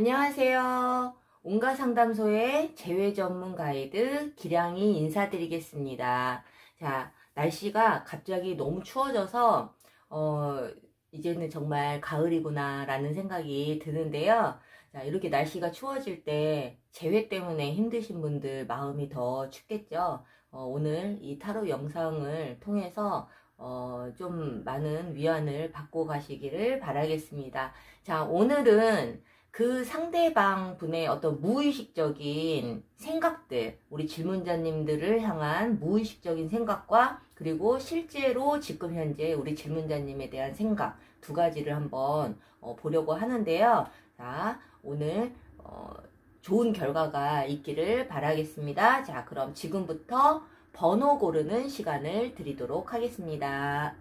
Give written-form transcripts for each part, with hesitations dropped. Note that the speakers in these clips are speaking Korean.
안녕하세요. 온가상담소의 재회 전문 가이드 기량이 인사드리겠습니다. 자, 날씨가 갑자기 너무 추워져서 이제는 정말 가을이구나 라는 생각이 드는데요. 자, 이렇게 날씨가 추워질 때 재회 때문에 힘드신 분들 마음이 더 춥겠죠. 오늘 이 타로 영상을 통해서 좀 많은 위안을 받고 가시기를 바라겠습니다. 자, 오늘은 그 상대방 분의 어떤 무의식적인 생각들, 우리 질문자님들을 향한 무의식적인 생각과 그리고 실제로 지금 현재 우리 질문자님에 대한 생각 두 가지를 한번 보려고 하는데요. 자, 오늘 좋은 결과가 있기를 바라겠습니다. 자, 그럼 지금부터 번호 고르는 시간을 드리도록 하겠습니다.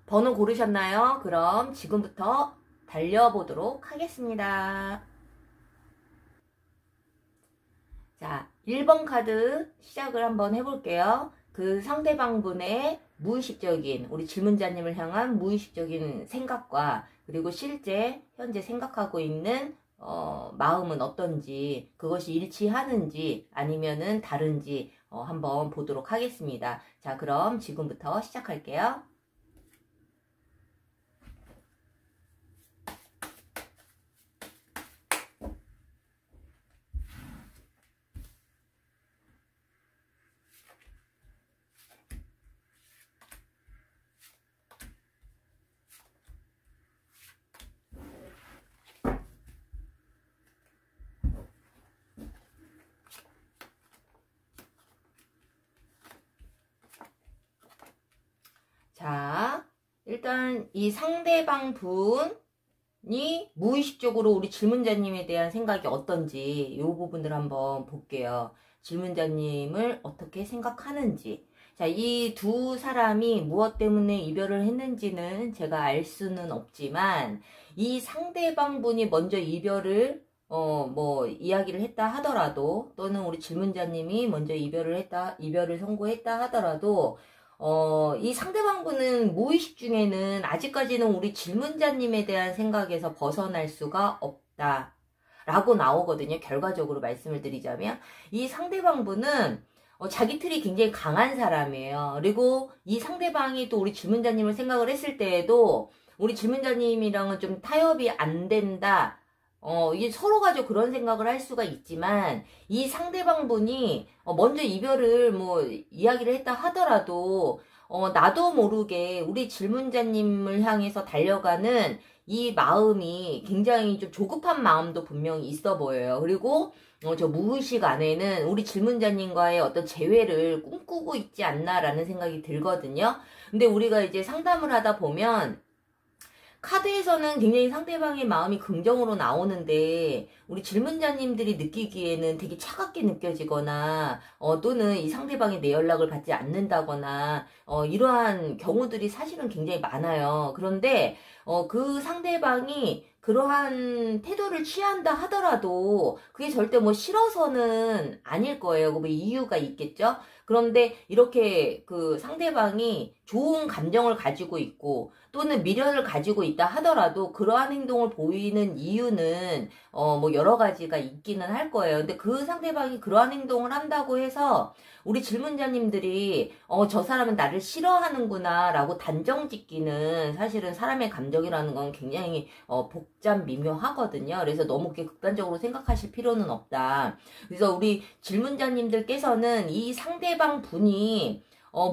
번호 고르셨나요? 그럼 지금부터 달려보도록 하겠습니다. 자, 1번 카드 시작을 한번 해볼게요. 그 상대방 분의 무의식적인, 우리 질문자님을 향한 무의식적인 생각과 그리고 실제 현재 생각하고 있는 마음은 어떤지, 그것이 일치하는지 아니면은 다른지 한번 보도록 하겠습니다. 자, 그럼 지금부터 시작할게요. 자, 일단 이 상대방 분이 무의식적으로 우리 질문자님에 대한 생각이 어떤지 이 부분들 한번 볼게요. 질문자님을 어떻게 생각하는지. 자, 이 두 사람이 무엇 때문에 이별을 했는지는 제가 알 수는 없지만 이 상대방 분이 먼저 이별을 이야기를 했다 하더라도 또는 우리 질문자님이 먼저 이별을 선고했다 하더라도 이 상대방분은 무의식 중에는 아직까지는 우리 질문자님에 대한 생각에서 벗어날 수가 없다 라고 나오거든요. 결과적으로 말씀을 드리자면 이 상대방분은 자기 틀이 굉장히 강한 사람이에요. 그리고 이 상대방이 또 우리 질문자님을 생각을 했을 때에도 우리 질문자님이랑은 좀 타협이 안 된다. 이게 서로 가지고 그런 생각을 할 수가 있지만, 이 상대방 분이, 먼저 이별을 이야기를 했다 하더라도, 나도 모르게 우리 질문자님을 향해서 달려가는 이 마음이 굉장히 좀 조급한 마음도 분명히 있어 보여요. 그리고, 저 무의식 안에는 우리 질문자님과의 어떤 재회를 꿈꾸고 있지 않나라는 생각이 들거든요. 근데 우리가 이제 상담을 하다 보면, 카드에서는 굉장히 상대방의 마음이 긍정으로 나오는데 우리 질문자님들이 느끼기에는 되게 차갑게 느껴지거나 또는 이 상대방이 내 연락을 받지 않는다거나 이러한 경우들이 사실은 굉장히 많아요. 그런데 그 상대방이 그러한 태도를 취한다 하더라도 그게 절대 싫어서는 아닐 거예요. 이유가 있겠죠? 그런데 이렇게 그 상대방이 좋은 감정을 가지고 있고 또는 미련을 가지고 있다 하더라도 그러한 행동을 보이는 이유는 여러 가지가 있기는 할 거예요. 근데 그 상대방이 그러한 행동을 한다고 해서 우리 질문자님들이 저 사람은 나를 싫어하는구나 라고 단정 짓기는 사실은 사람의 감정이라는 건 굉장히 복잡 미묘하거든요. 그래서 너무 그렇게 극단적으로 생각하실 필요는 없다. 그래서 우리 질문자님들께서는 이 상대방 분이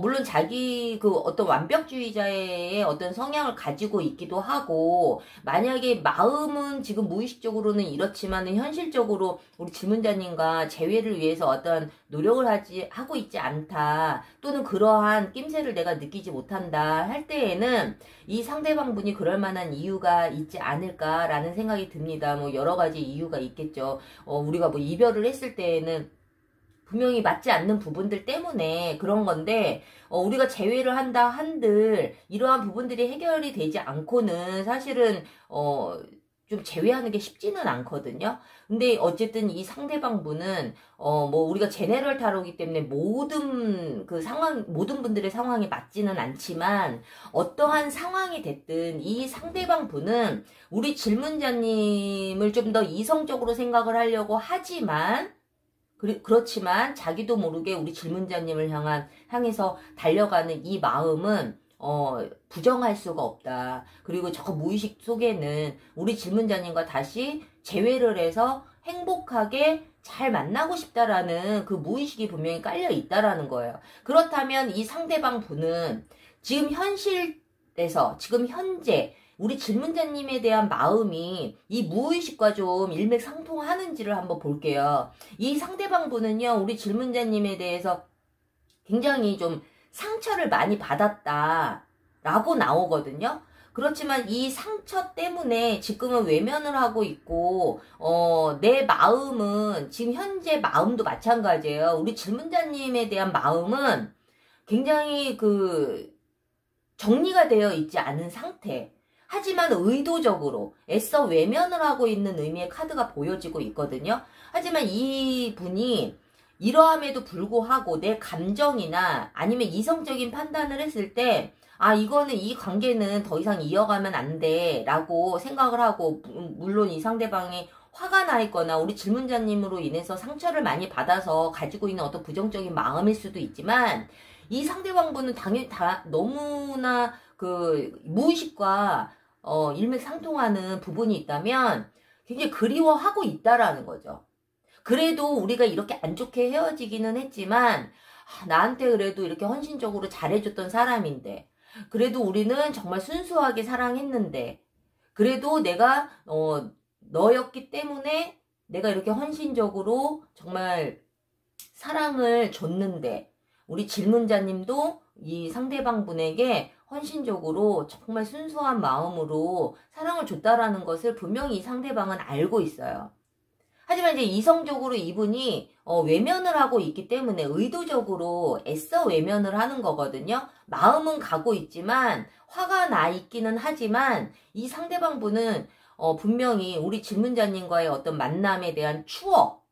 물론 자기 그 어떤 완벽주의자의 어떤 성향을 가지고 있기도 하고, 만약에 마음은 지금 무의식적으로는 이렇지만은 현실적으로 우리 질문자님과 재회를 위해서 어떤 노력을 하고 있지 않다, 또는 그러한 낌새를 내가 느끼지 못한다 할 때에는 이 상대방 분이 그럴 만한 이유가 있지 않을까라는 생각이 듭니다. 여러 가지 이유가 있겠죠. 우리가 이별을 했을 때에는 분명히 맞지 않는 부분들 때문에 그런 건데 우리가 재회를 한다 한들 이러한 부분들이 해결이 되지 않고는 사실은 좀 제외하는 게 쉽지는 않거든요. 근데 어쨌든 이 상대방 분은 뭐 우리가 제네럴 타로이기 때문에 모든 그 상황, 모든 분들의 상황이 맞지는 않지만 어떠한 상황이 됐든 이 상대방 분은 우리 질문자님을 좀 더 이성적으로 생각을 하려고 하지만 그렇지만 자기도 모르게 우리 질문자님을 향해서 달려가는 이 마음은 부정할 수가 없다. 그리고 저 무의식 속에는 우리 질문자님과 다시 재회를 해서 행복하게 잘 만나고 싶다라는 그 무의식이 분명히 깔려 있다라는 거예요. 그렇다면 이 상대방 분은 지금 현실에서, 지금 현재 우리 질문자님에 대한 마음이 이 무의식과 좀 일맥상통하는지를 한번 볼게요. 이 상대방 분은요, 우리 질문자님에 대해서 굉장히 좀 상처를 많이 받았다 라고 나오거든요. 그렇지만 이 상처 때문에 지금은 외면을 하고 있고 내 마음은 지금 현재 마음도 마찬가지예요. 우리 질문자님에 대한 마음은 굉장히 그 정리가 되어 있지 않은 상태. 하지만 의도적으로 애써 외면을 하고 있는 의미의 카드가 보여지고 있거든요. 하지만 이 분이 이러함에도 불구하고 내 감정이나 아니면 이성적인 판단을 했을 때 이거는 이 관계는 더 이상 이어가면 안 돼 라고 생각을 하고, 물론 이 상대방이 화가 나 있거나 우리 질문자님으로 인해서 상처를 많이 받아서 가지고 있는 어떤 부정적인 마음일 수도 있지만 이 상대방분은 당연히 다 너무나 그 무의식과 일맥상통하는 부분이 있다면 굉장히 그리워하고 있다라는 거죠. 그래도 우리가 이렇게 안 좋게 헤어지기는 했지만 나한테 그래도 이렇게 헌신적으로 잘해줬던 사람인데, 그래도 우리는 정말 순수하게 사랑했는데, 그래도 내가 너였기 때문에 내가 이렇게 헌신적으로 정말 사랑을 줬는데, 우리 질문자님도 이 상대방 분에게 헌신적으로 정말 순수한 마음으로 사랑을 줬다라는 것을 분명히 이 상대방은 알고 있어요. 하지만 이제 이성적으로 이분이 외면을 하고 있기 때문에 의도적으로 애써 외면을 하는 거거든요. 마음은 가고 있지만 화가 나 있기는 하지만 이 상대방 분은 분명히 우리 질문자님과의 어떤 만남에 대한 추억,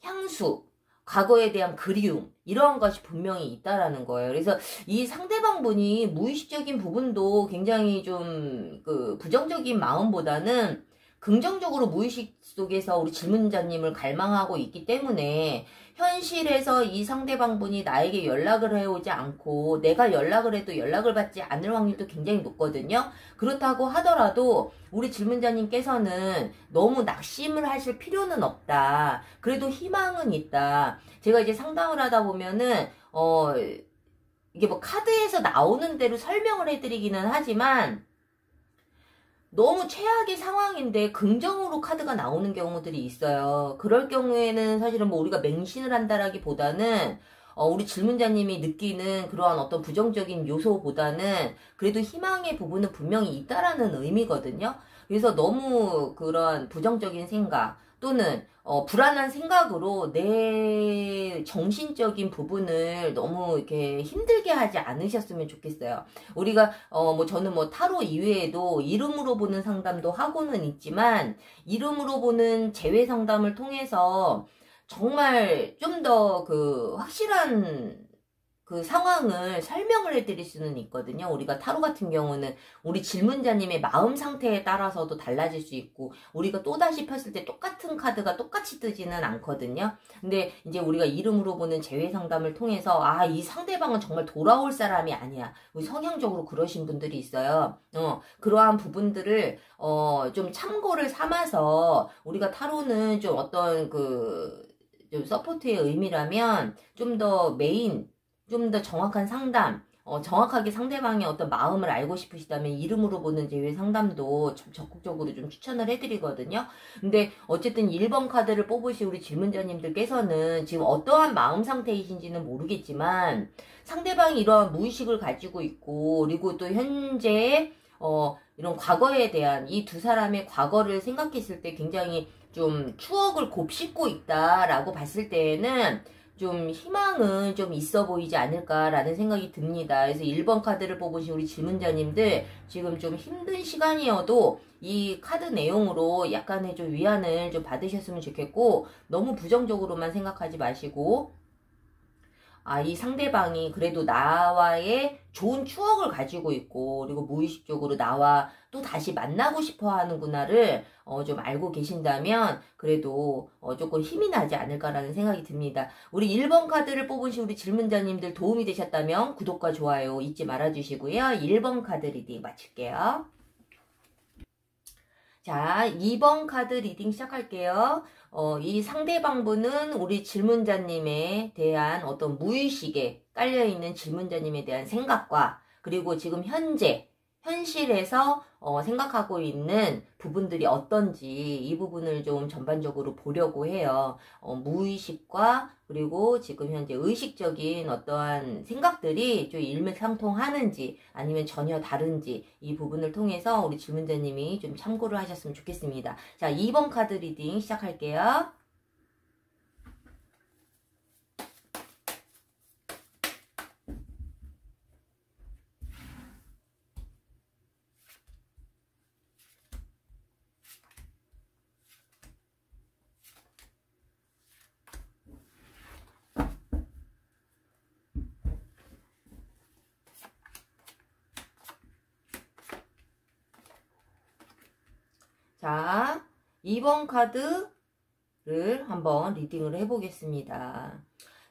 향수, 과거에 대한 그리움, 이러한 것이 분명히 있다라는 거예요. 그래서 이 상대방 분이 무의식적인 부분도 굉장히 좀 그 부정적인 마음보다는 긍정적으로 무의식 속에서 우리 질문자님을 갈망하고 있기 때문에 현실에서 이 상대방 분이 나에게 연락을 해오지 않고 내가 연락을 해도 연락을 받지 않을 확률도 굉장히 높거든요. 그렇다고 하더라도 우리 질문자님께서는 너무 낙심을 하실 필요는 없다. 그래도 희망은 있다. 제가 이제 상담을 하다 보면은 이게 뭐 카드에서 나오는 대로 설명을 해드리기는 하지만 너무 최악의 상황인데 긍정으로 카드가 나오는 경우들이 있어요. 그럴 경우에는 사실은 뭐 우리가 맹신을 한다라기보다는 우리 질문자님이 느끼는 그러한 어떤 부정적인 요소보다는 그래도 희망의 부분은 분명히 있다라는 의미거든요. 그래서 너무 그런 부정적인 생각 또는 불안한 생각으로 내 정신적인 부분을 너무 이렇게 힘들게 하지 않으셨으면 좋겠어요. 우리가 뭐 저는 뭐 타로 이외에도 이름으로 보는 상담도 하고는 있지만 이름으로 보는 재회 상담을 통해서 정말 좀 더 그 확실한 그 상황을 설명을 해드릴 수는 있거든요. 우리가 타로 같은 경우는 우리 질문자님의 마음 상태에 따라서도 달라질 수 있고 우리가 또다시 폈을 때 똑같은 카드가 똑같이 뜨지는 않거든요. 근데 이제 우리가 이름으로 보는 재회 상담을 통해서 이 상대방은 정말 돌아올 사람이 아니야. 성향적으로 그러신 분들이 있어요. 그러한 부분들을 좀 참고를 삼아서 우리가 타로는 좀 어떤 좀 서포트의 의미라면 좀 더 메인 좀 더 정확한 상담, 정확하게 상대방의 어떤 마음을 알고 싶으시다면 이름으로 보는 재회 상담도 적극적으로 좀 추천을 해드리거든요. 근데 어쨌든 1번 카드를 뽑으신 우리 질문자님들께서는 지금 어떠한 마음 상태이신지는 모르겠지만 상대방이 이러한 무의식을 가지고 있고 그리고 또 현재 이런 과거에 대한 이 두 사람의 과거를 생각했을 때 굉장히 좀 추억을 곱씹고 있다라고 봤을 때에는 좀 희망은 좀 있어 보이지 않을까라는 생각이 듭니다. 그래서 1번 카드를 뽑으신 우리 질문자님들 지금 좀 힘든 시간이어도 이 카드 내용으로 약간의 좀 위안을 좀 받으셨으면 좋겠고, 너무 부정적으로만 생각하지 마시고, 이 상대방이 그래도 나와의 좋은 추억을 가지고 있고, 그리고 무의식적으로 나와 또 다시 만나고 싶어 하는구나를 좀 알고 계신다면 그래도 조금 힘이 나지 않을까라는 생각이 듭니다. 우리 1번 카드를 뽑으신 우리 질문자님들 도움이 되셨다면 구독과 좋아요 잊지 말아주시고요. 1번 카드 리딩 마칠게요. 자, 2번 카드 리딩 시작할게요. 이 상대방분은 우리 질문자님에 대한 어떤 무의식에 깔려있는 질문자님에 대한 생각과, 그리고 지금 현실에서 생각하고 있는 부분들이 어떤지 이 부분을 좀 전반적으로 보려고 해요. 무의식과 그리고 지금 현재 의식적인 어떠한 생각들이 좀 일맥상통하는지 아니면 전혀 다른지 이 부분을 통해서 우리 질문자님이 좀 참고를 하셨으면 좋겠습니다. 자, 2번 카드 리딩 시작할게요. 자, 2번 카드를 한번 리딩을 해보겠습니다.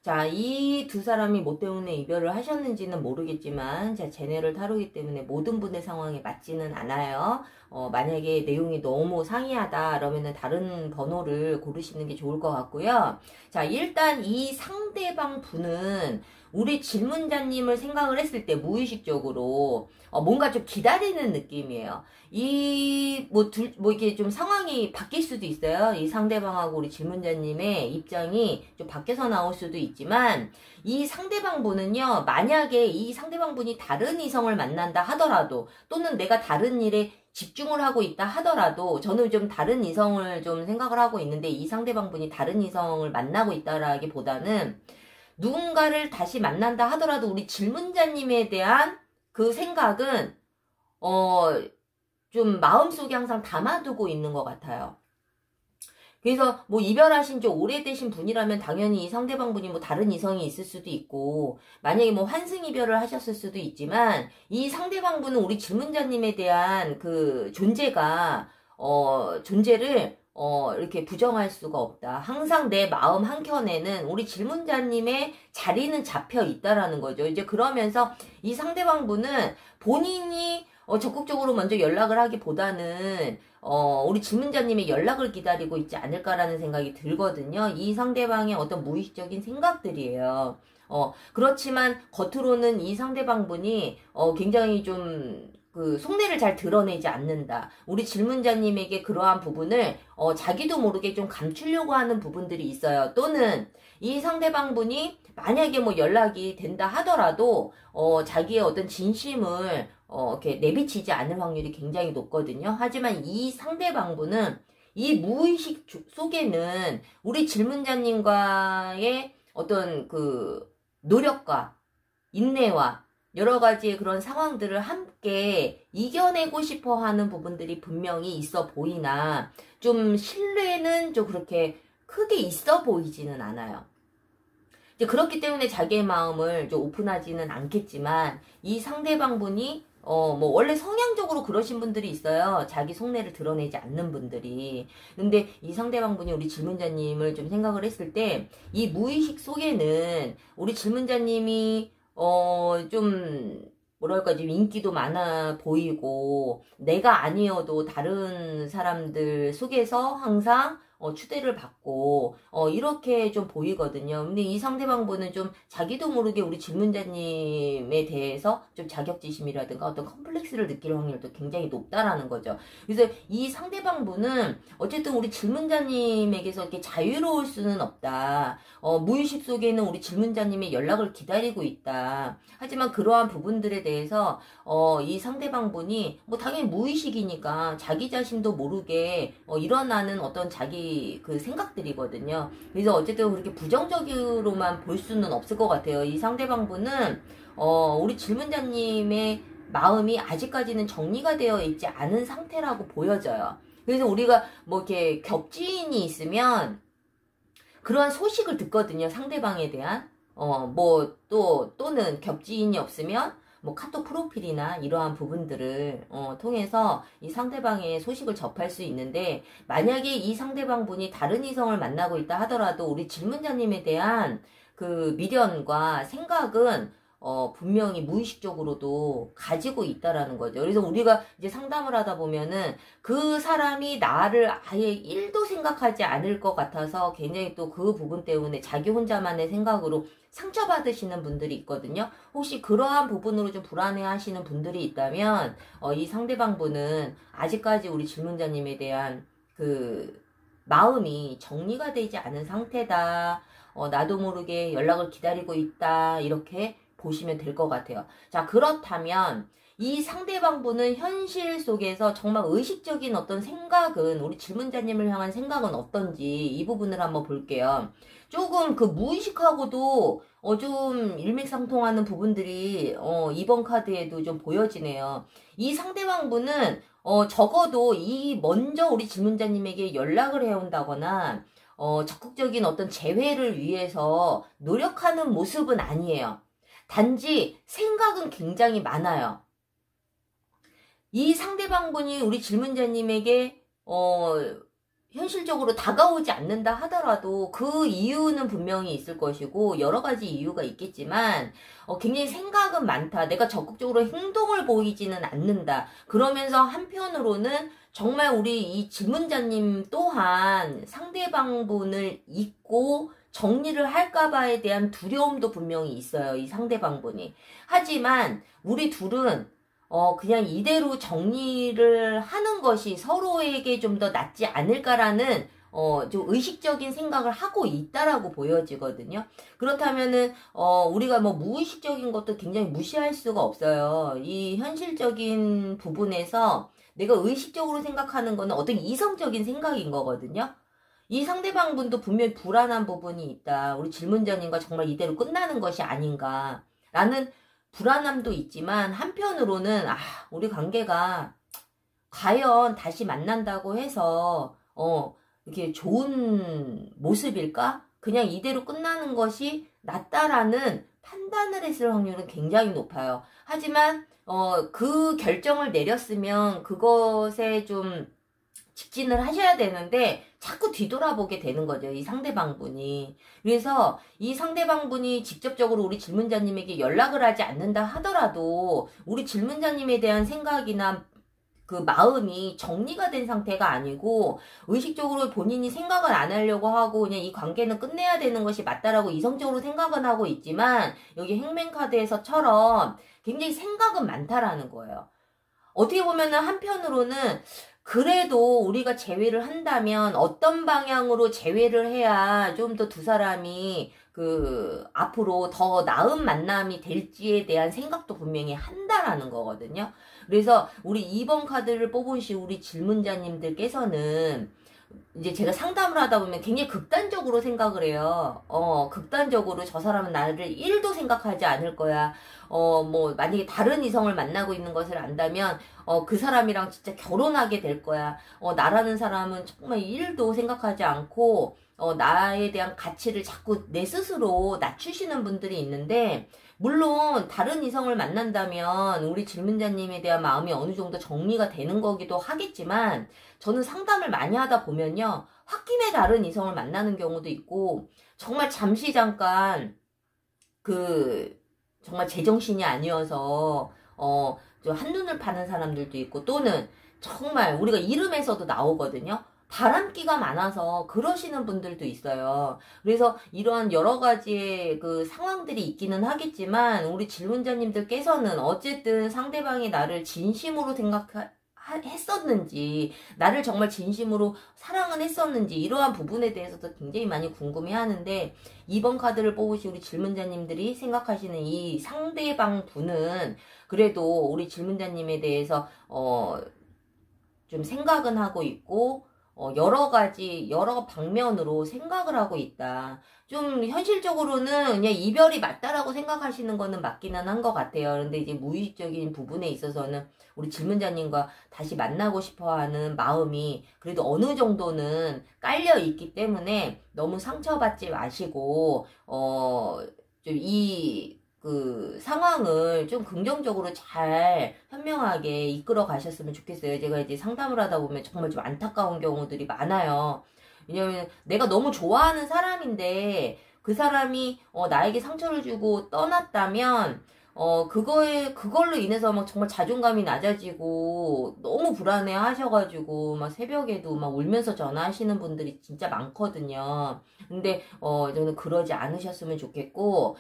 자, 이 두 사람이 뭐 때문에 이별을 하셨는지는 모르겠지만, 자, 제네럴 타로이기 때문에 모든 분의 상황에 맞지는 않아요. 만약에 내용이 너무 상이하다, 그러면은 다른 번호를 고르시는 게 좋을 것 같고요. 자, 일단 이 상대방 분은 우리 질문자님을 생각을 했을 때 무의식적으로 뭔가 좀 기다리는 느낌이에요. 이게 좀 상황이 바뀔 수도 있어요. 이 상대방하고 우리 질문자님의 입장이 좀 바뀌어서 나올 수도 있지만, 이 상대방 분은요, 만약에 이 상대방 분이 다른 이성을 만난다 하더라도, 또는 내가 다른 일에 집중을 하고 있다 하더라도, 저는 좀 다른 이성을 좀 생각을 하고 있는데, 이 상대방 분이 다른 이성을 만나고 있다라기보다는 누군가를 다시 만난다 하더라도 우리 질문자님에 대한 그 생각은 좀 마음속에 항상 담아두고 있는 것 같아요. 그래서 뭐 이별하신 지 오래되신 분이라면 당연히 이 상대방 분이 뭐 다른 이성이 있을 수도 있고, 만약에 뭐 환승 이별을 하셨을 수도 있지만, 이 상대방 분은 우리 질문자님에 대한 그 존재를 이렇게 부정할 수가 없다. 항상 내 마음 한켠에는 우리 질문자님의 자리는 잡혀 있다라는 거죠. 이제 그러면서 이 상대방 분은 본인이 적극적으로 먼저 연락을 하기보다는 우리 질문자님의 연락을 기다리고 있지 않을까라는 생각이 들거든요. 이 상대방의 어떤 무의식적인 생각들이에요. 그렇지만 겉으로는 이 상대방 분이 굉장히 좀 그 속내를 잘 드러내지 않는다. 우리 질문자님에게 그러한 부분을 자기도 모르게 좀 감추려고 하는 부분들이 있어요. 또는 이 상대방 분이 만약에 뭐 연락이 된다 하더라도 자기의 어떤 진심을 이렇게 내비치지 않을 확률이 굉장히 높거든요. 하지만 이 상대방 분은 이 무의식 속에는 우리 질문자님과의 어떤 그 노력과 인내와 여러 가지의 그런 상황들을 함께 이겨내고 싶어 하는 부분들이 분명히 있어 보이나, 좀 신뢰는 좀 그렇게 크게 있어 보이지는 않아요. 이제 그렇기 때문에 자기의 마음을 좀 오픈하지는 않겠지만, 이 상대방 분이 뭐 원래 성향적으로 그러신 분들이 있어요. 자기 속내를 드러내지 않는 분들이. 근데 이 상대방 분이 우리 질문자님을 좀 생각을 했을 때, 이 무의식 속에는 우리 질문자님이 좀 뭐랄까 좀 인기도 많아 보이고, 내가 아니어도 다른 사람들 속에서 항상 추대를 받고 이렇게 좀 보이거든요. 근데 이 상대방 분은 좀 자기도 모르게 우리 질문자님에 대해서 좀 자격지심이라든가 어떤 컴플렉스를 느낄 확률도 굉장히 높다라는 거죠. 그래서 이 상대방 분은 어쨌든 우리 질문자님에게서 이렇게 자유로울 수는 없다. 무의식 속에는 우리 질문자님의 연락을 기다리고 있다. 하지만 그러한 부분들에 대해서 이 상대방 분이 뭐 당연히 무의식이니까 자기 자신도 모르게 일어나는 어떤 자기 가지 그 생각들이거든요. 그래서 어쨌든 그렇게 부정적으로만 볼 수는 없을 것 같아요. 이 상대방 분은 우리 질문자님의 마음이 아직까지는 정리가 되어 있지 않은 상태라고 보여져요. 그래서 우리가 뭐 이렇게 겹지인이 있으면 그러한 소식을 듣거든요. 상대방에 대한. 또는 겹지인이 없으면 뭐 카톡 프로필이나 이러한 부분들을 통해서 이 상대방의 소식을 접할 수 있는데, 만약에 이 상대방 분이 다른 이성을 만나고 있다 하더라도 우리 질문자님에 대한 그 미련과 생각은 분명히 무의식적으로도 가지고 있다라는 거죠. 그래서 우리가 이제 상담을 하다 보면은 그 사람이 나를 아예 1도 생각하지 않을 것 같아서 굉장히 또 그 부분 때문에 자기 혼자만의 생각으로 상처받으시는 분들이 있거든요. 혹시 그러한 부분으로 좀 불안해 하시는 분들이 있다면, 이 상대방 분은 아직까지 우리 질문자님에 대한 그 마음이 정리가 되지 않은 상태다. 나도 모르게 연락을 기다리고 있다. 이렇게 보시면 될 것 같아요. 자, 그렇다면 이 상대방 분은 현실 속에서 정말 의식적인 어떤 생각은, 우리 질문자님을 향한 생각은 어떤지 이 부분을 한번 볼게요. 조금 그 무의식하고도 좀 일맥상통하는 부분들이 이번 카드에도 좀 보여지네요. 이 상대방 분은 적어도 먼저 우리 질문자님에게 연락을 해온다거나 적극적인 어떤 재회를 위해서 노력하는 모습은 아니에요. 단지 생각은 굉장히 많아요. 이 상대방 분이 우리 질문자님에게 현실적으로 다가오지 않는다 하더라도 그 이유는 분명히 있을 것이고, 여러 가지 이유가 있겠지만 굉장히 생각은 많다. 내가 적극적으로 행동을 보이지는 않는다. 그러면서 한편으로는 정말 우리 이 질문자님 또한 상대방 분을 잊고 정리를 할까봐에 대한 두려움도 분명히 있어요. 이 상대방 분이. 하지만 우리 둘은 그냥 이대로 정리를 하는 것이 서로에게 좀 더 낫지 않을까라는 좀 의식적인 생각을 하고 있다라고 보여지거든요. 그렇다면은 우리가 뭐 무의식적인 것도 굉장히 무시할 수가 없어요. 이 현실적인 부분에서 내가 의식적으로 생각하는 거는 어떤 이성적인 생각인 거거든요. 이 상대방 분도 분명히 불안한 부분이 있다. 우리 질문자님과 정말 이대로 끝나는 것이 아닌가 라는 불안함도 있지만, 한편으로는 우리 관계가 과연 다시 만난다고 해서 이렇게 좋은 모습일까? 그냥 이대로 끝나는 것이 낫다라는 판단을 했을 확률은 굉장히 높아요. 하지만 그 결정을 내렸으면 그것에 좀 직진을 하셔야 되는데 자꾸 뒤돌아보게 되는 거죠. 이 상대방 분이. 그래서 이 상대방 분이 직접적으로 우리 질문자님에게 연락을 하지 않는다 하더라도 우리 질문자님에 대한 생각이나 그 마음이 정리가 된 상태가 아니고 의식적으로 본인이 생각을 안 하려고 하고 그냥 이 관계는 끝내야 되는 것이 맞다라고 이성적으로 생각은 하고 있지만, 여기 행맨카드에서처럼 굉장히 생각은 많다라는 거예요. 어떻게 보면은 한편으로는 그래도 우리가 재회를 한다면 어떤 방향으로 재회를 해야 좀 더 두 사람이 앞으로 더 나은 만남이 될지에 대한 생각도 분명히 한다라는 거거든요. 그래서 우리 2번 카드를 뽑으신 우리 질문자님들께서는 이제 제가 상담을 하다 보면 굉장히 극단적으로 생각을 해요. 극단적으로 저 사람은 나를 1도 생각하지 않을 거야. 만약에 다른 이성을 만나고 있는 것을 안다면, 그 사람이랑 진짜 결혼하게 될 거야. 나라는 사람은 정말 1도 생각하지 않고, 나에 대한 가치를 자꾸 내 스스로 낮추시는 분들이 있는데, 물론 다른 이성을 만난다면 우리 질문자님에 대한 마음이 어느 정도 정리가 되는 거기도 하겠지만, 저는 상담을 많이 하다 보면요, 홧김에 다른 이성을 만나는 경우도 있고, 정말 잠시 잠깐 정말 제정신이 아니어서 좀 한눈을 파는 사람들도 있고, 또는 정말 우리가 이름에서도 나오거든요. 바람기가 많아서 그러시는 분들도 있어요. 그래서 이러한 여러 가지의 그 상황들이 있기는 하겠지만, 우리 질문자님들께서는 어쨌든 상대방이 나를 진심으로 했었는지, 나를 정말 진심으로 사랑은 했었는지, 이러한 부분에 대해서도 굉장히 많이 궁금해 하는데, 2번 카드를 뽑으신 우리 질문자님들이 생각하시는 이 상대방 분은 그래도 우리 질문자님에 대해서 좀 생각은 하고 있고, 여러 가지, 여러 방면으로 생각을 하고 있다. 좀 현실적으로는 그냥 이별이 맞다라고 생각하시는 거는 맞기는 한 것 같아요. 그런데 이제 무의식적인 부분에 있어서는 우리 질문자님과 다시 만나고 싶어 하는 마음이 그래도 어느 정도는 깔려 있기 때문에 너무 상처받지 마시고, 그 상황을 좀 긍정적으로 잘 현명하게 이끌어 가셨으면 좋겠어요. 제가 이제 상담을 하다 보면 정말 좀 안타까운 경우들이 많아요. 왜냐면 내가 너무 좋아하는 사람인데 그 사람이 나에게 상처를 주고 떠났다면 그걸로 인해서 막 정말 자존감이 낮아지고 너무 불안해 하셔가지고 막 새벽에도 막 울면서 전화하시는 분들이 진짜 많거든요. 근데 저는 그러지 않으셨으면 좋겠고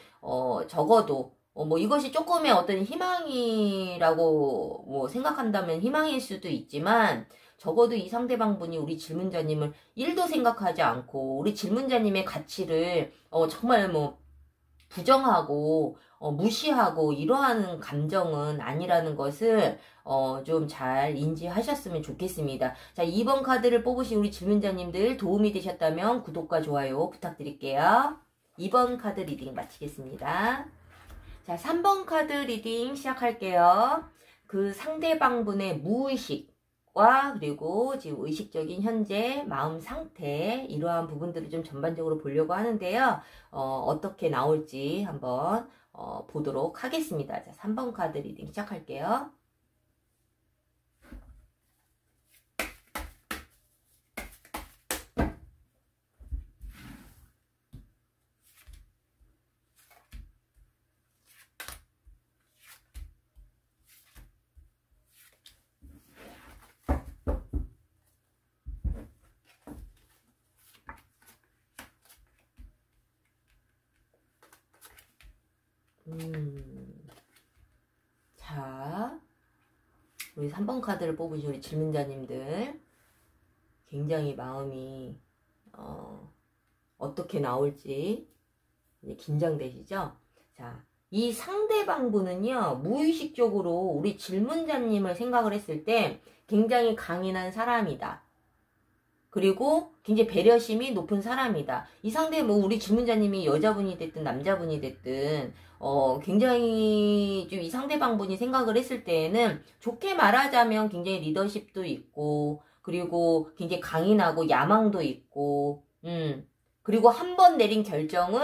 적어도 뭐 이것이 조금의 어떤 희망이라고 뭐 생각한다면 희망일 수도 있지만 적어도 이 상대방분이 우리 질문자님을 1도 생각하지 않고 우리 질문자님의 가치를 정말 뭐 부정하고 무시하고 이러한 감정은 아니라는 것을 좀 잘 인지하셨으면 좋겠습니다. 자, 2번 카드를 뽑으신 우리 질문자님들 도움이 되셨다면 구독과 좋아요 부탁드릴게요. 2번 카드 리딩 마치겠습니다. 자, 3번 카드 리딩 시작할게요. 그 상대방분의 무의식과 그리고 지금 의식적인 현재 마음 상태 이러한 부분들을 좀 전반적으로 보려고 하는데요. 어떻게 나올지 한번 보도록 하겠습니다. 자, 3번 카드 리딩 시작할게요. 자, 우리 3번 카드를 뽑으신 우리 질문자님들 굉장히 마음이 어떻게 나올지 이제 긴장되시죠? 자, 이 상대방분은요 무의식적으로 우리 질문자님을 생각을 했을 때 굉장히 강인한 사람이다. 그리고 굉장히 배려심이 높은 사람이다. 이 상대 뭐 우리 질문자님이 여자분이 됐든 남자분이 됐든 굉장히 좀 이 상대방분이 생각을 했을 때에는 좋게 말하자면 굉장히 리더십도 있고 그리고 굉장히 강인하고 야망도 있고 그리고 한 번 내린 결정은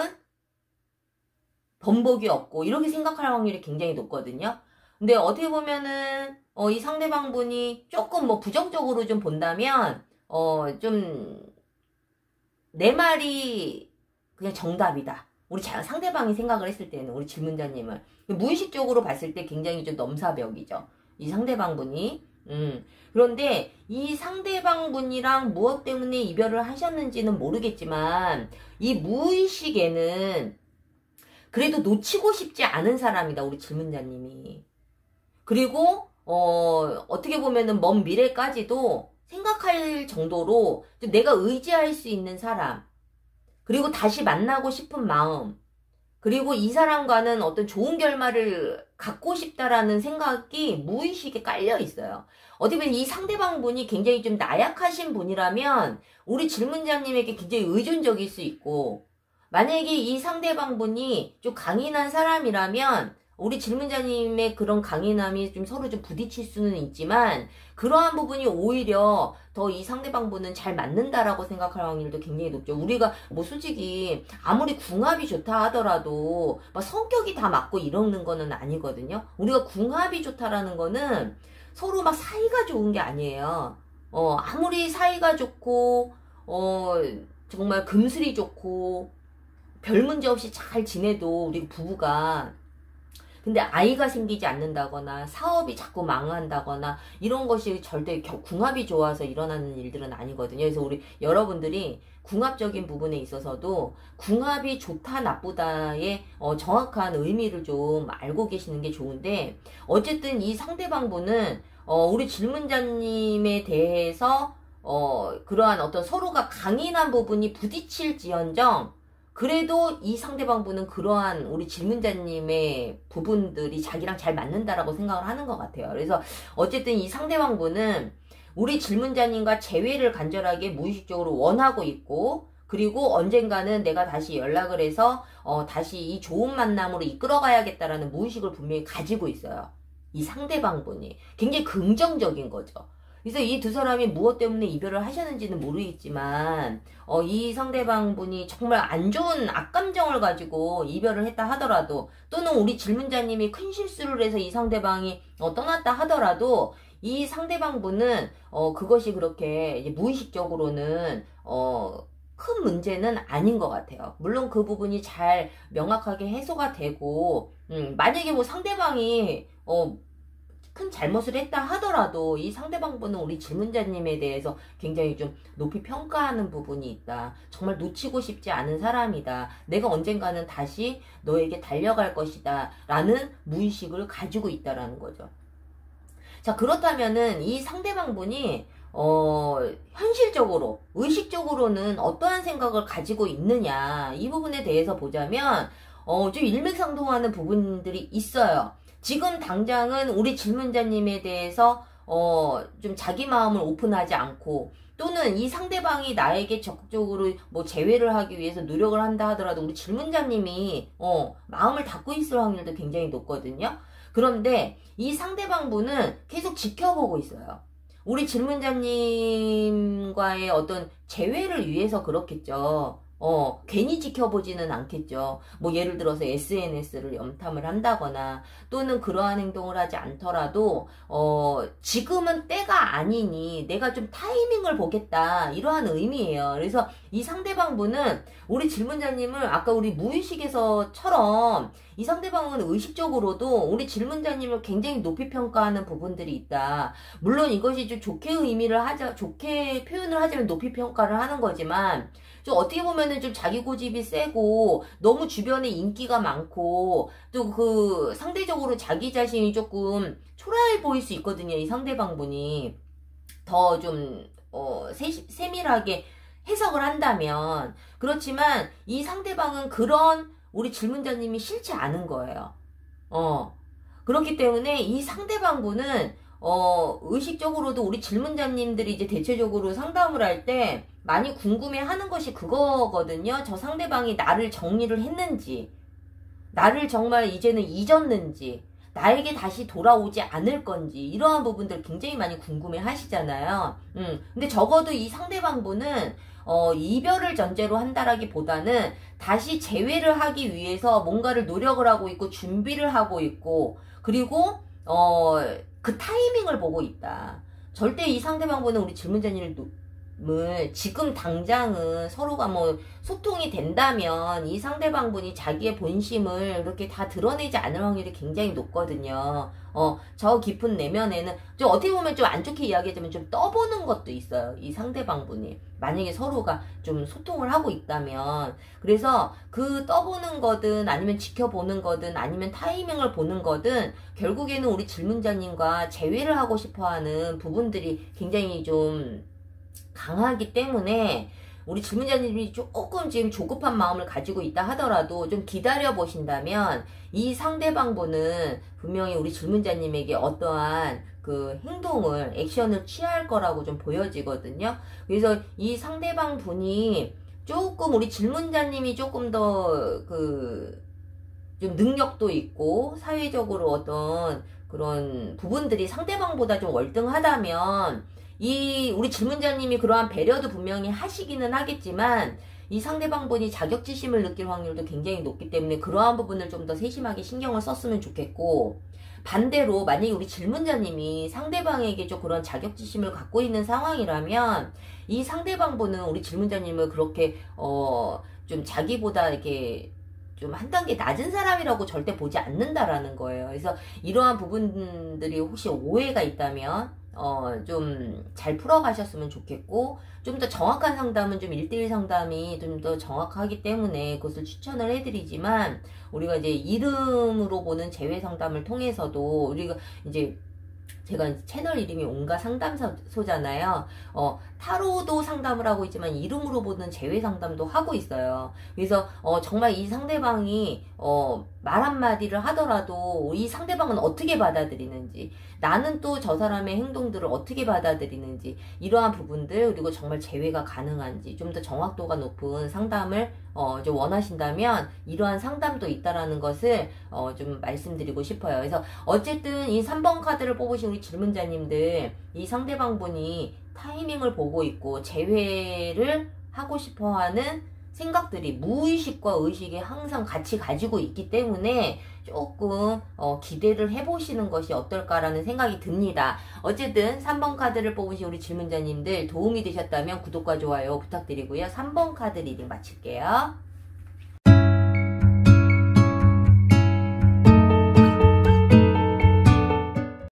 번복이 없고 이렇게 생각할 확률이 굉장히 높거든요. 근데 어떻게 보면은 이 상대방분이 조금 뭐 부정적으로 좀 본다면 좀 내 말이 그냥 정답이다. 우리 상대방이 생각을 했을 때는 우리 질문자님을 무의식적으로 봤을 때 굉장히 좀 넘사벽이죠. 이 상대방분이 그런데 이 상대방분이랑 무엇 때문에 이별을 하셨는지는 모르겠지만 이 무의식에는 그래도 놓치고 싶지 않은 사람이다. 우리 질문자님이. 그리고 어떻게 보면은 먼 미래까지도 생각할 정도로 내가 의지할 수 있는 사람, 그리고 다시 만나고 싶은 마음, 그리고 이 사람과는 어떤 좋은 결말을 갖고 싶다라는 생각이 무의식에 깔려 있어요. 어떻게 보면 이 상대방분이 굉장히 좀 나약하신 분이라면 우리 질문자님에게 굉장히 의존적일 수 있고, 만약에 이 상대방분이 좀 강인한 사람이라면 우리 질문자님의 그런 강인함이 좀 서로 좀 부딪힐 수는 있지만 그러한 부분이 오히려 더 이 상대방분은 잘 맞는다라고 생각할 확률도 굉장히 높죠. 우리가 뭐 솔직히 아무리 궁합이 좋다 하더라도 막 성격이 다 맞고 이러는 거는 아니거든요. 우리가 궁합이 좋다라는 거는 서로 막 사이가 좋은 게 아니에요. 아무리 사이가 좋고 정말 금슬이 좋고 별 문제 없이 잘 지내도 우리 부부가 근데 아이가 생기지 않는다거나 사업이 자꾸 망한다거나 이런 것이 절대 궁합이 좋아서 일어나는 일들은 아니거든요. 그래서 우리 여러분들이 궁합적인 부분에 있어서도 궁합이 좋다 나쁘다의 정확한 의미를 좀 알고 계시는 게 좋은데 어쨌든 이 상대방분은 우리 질문자님에 대해서 그러한 어떤 서로가 강인한 부분이 부딪힐지언정 그래도 이 상대방분은 그러한 우리 질문자님의 부분들이 자기랑 잘 맞는다라고 생각을 하는 것 같아요. 그래서 어쨌든 이 상대방분은 우리 질문자님과 재회를 간절하게 무의식적으로 원하고 있고, 그리고 언젠가는 내가 다시 연락을 해서 다시 이 좋은 만남으로 이끌어가야겠다라는 무의식을 분명히 가지고 있어요. 이 상대방분이 굉장히 긍정적인 거죠. 그래서 이 두 사람이 무엇 때문에 이별을 하셨는지는 모르겠지만 이 상대방분이 정말 안 좋은 악감정을 가지고 이별을 했다 하더라도, 또는 우리 질문자님이 큰 실수를 해서 이 상대방이 떠났다 하더라도, 이 상대방분은 그것이 그렇게 이제 무의식적으로는 큰 문제는 아닌 것 같아요. 물론 그 부분이 잘 명확하게 해소가 되고, 만약에 뭐 상대방이 큰 잘못을 했다 하더라도 이 상대방분은 우리 질문자님에 대해서 굉장히 좀 높이 평가하는 부분이 있다. 정말 놓치고 싶지 않은 사람이다. 내가 언젠가는 다시 너에게 달려갈 것이다. 라는 무의식을 가지고 있다라는 거죠. 자, 그렇다면은 이 상대방분이 현실적으로, 의식적으로는 어떠한 생각을 가지고 있느냐, 이 부분에 대해서 보자면 좀 일맥상통하는 부분들이 있어요. 지금 당장은 우리 질문자님에 대해서 좀 자기 마음을 오픈하지 않고, 또는 이 상대방이 나에게 적극적으로 뭐 재회를 하기 위해서 노력을 한다 하더라도 우리 질문자님이 마음을 닫고 있을 확률도 굉장히 높거든요. 그런데 이 상대방분은 계속 지켜보고 있어요. 우리 질문자님과의 어떤 재회를 위해서 그렇겠죠. 괜히 지켜보지는 않겠죠. 뭐 예를 들어서 SNS를 염탐을 한다거나, 또는 그러한 행동을 하지 않더라도 지금은 때가 아니니 내가 좀 타이밍을 보겠다, 이러한 의미예요. 그래서 이 상대방분은 우리 질문자님을 아까 우리 무의식에서처럼 이 상대방은 의식적으로도 우리 질문자님을 굉장히 높이 평가하는 부분들이 있다. 물론 이것이 좀 좋게 좋게 표현을 하자면 높이 평가를 하는 거지만, 좀 어떻게 보면은 좀 자기 고집이 세고 너무 주변에 인기가 많고 또 그 상대적으로 자기 자신이 조금 초라해 보일 수 있거든요. 이 상대방분이 더 좀 세밀하게 해석을 한다면. 그렇지만 이 상대방은 그런 우리 질문자님이 싫지 않은 거예요. 그렇기 때문에 이 상대방분은 의식적으로도 우리 질문자님들이 이제 대체적으로 상담을 할 때 많이 궁금해 하는 것이 그거거든요. 저 상대방이 나를 정리를 했는지, 나를 정말 이제는 잊었는지, 나에게 다시 돌아오지 않을 건지, 이러한 부분들 굉장히 많이 궁금해 하시잖아요. 근데 적어도 이 상대방분은 이별을 전제로 한다라기보다는 다시 재회를 하기 위해서 뭔가를 노력을 하고 있고 준비를 하고 있고, 그리고 그 타이밍을 보고 있다. 절대 이 상대방분은 우리 질문자님을 지금 당장은 서로가 뭐 소통이 된다면 이 상대방분이 자기의 본심을 이렇게 다 드러내지 않을 확률이 굉장히 높거든요. 저 깊은 내면에는 좀 어떻게 보면 좀 안 좋게 이야기하자면 좀 떠보는 것도 있어요. 이 상대방분이 만약에 서로가 좀 소통을 하고 있다면. 그래서 그 떠보는 거든 아니면 지켜보는 거든 아니면 타이밍을 보는 거든 결국에는 우리 질문자님과 재회를 하고 싶어하는 부분들이 굉장히 좀 강하기 때문에 우리 질문자님이 조금 지금 조급한 마음을 가지고 있다 하더라도 좀 기다려 보신다면 이 상대방분은 분명히 우리 질문자님에게 어떠한 그 행동을, 액션을 취할 거라고 좀 보여지거든요. 그래서 이 상대방 분이 조금 우리 질문자님이 조금 더 좀 능력도 있고 사회적으로 어떤 그런 부분들이 상대방보다 좀 월등하다면 우리 질문자님이 그러한 배려도 분명히 하시기는 하겠지만 이 상대방분이 자격지심을 느낄 확률도 굉장히 높기 때문에 그러한 부분을 좀 더 세심하게 신경을 썼으면 좋겠고, 반대로 만약에 우리 질문자님이 상대방에게 좀 그런 자격지심을 갖고 있는 상황이라면 이 상대방분은 우리 질문자님을 그렇게 좀 자기보다 이렇게 좀 한 단계 낮은 사람이라고 절대 보지 않는다라는 거예요. 그래서 이러한 부분들이 혹시 오해가 있다면 좀 잘 풀어가셨으면 좋겠고, 좀 더 정확한 상담은 좀 1대1 상담이 좀 더 정확하기 때문에 그것을 추천을 해드리지만, 우리가 이제 이름으로 보는 재회 상담을 통해서도 우리가 이제 제가 채널 이름이 온갖 상담소잖아요. 타로도 상담을 하고 있지만 이름으로 보는 재회 상담도 하고 있어요. 그래서 정말 이 상대방이 말 한마디를 하더라도 이 상대방은 어떻게 받아들이는지, 나는 또 저 사람의 행동들을 어떻게 받아들이는지, 이러한 부분들, 그리고 정말 재회가 가능한지 좀 더 정확도가 높은 상담을 좀 원하신다면 이러한 상담도 있다라는 것을 좀 말씀드리고 싶어요. 그래서 어쨌든 이 3번 카드를 뽑으신 우리 질문자님들, 이 상대방분이 타이밍을 보고 있고 재회를 하고 싶어하는 생각들이 무의식과 의식이 항상 같이 가지고 있기 때문에 조금 기대를 해보시는 것이 어떨까라는 생각이 듭니다. 어쨌든 3번 카드를 뽑으신 우리 질문자님들 도움이 되셨다면 구독과 좋아요 부탁드리고요. 3번 카드 리딩 마칠게요.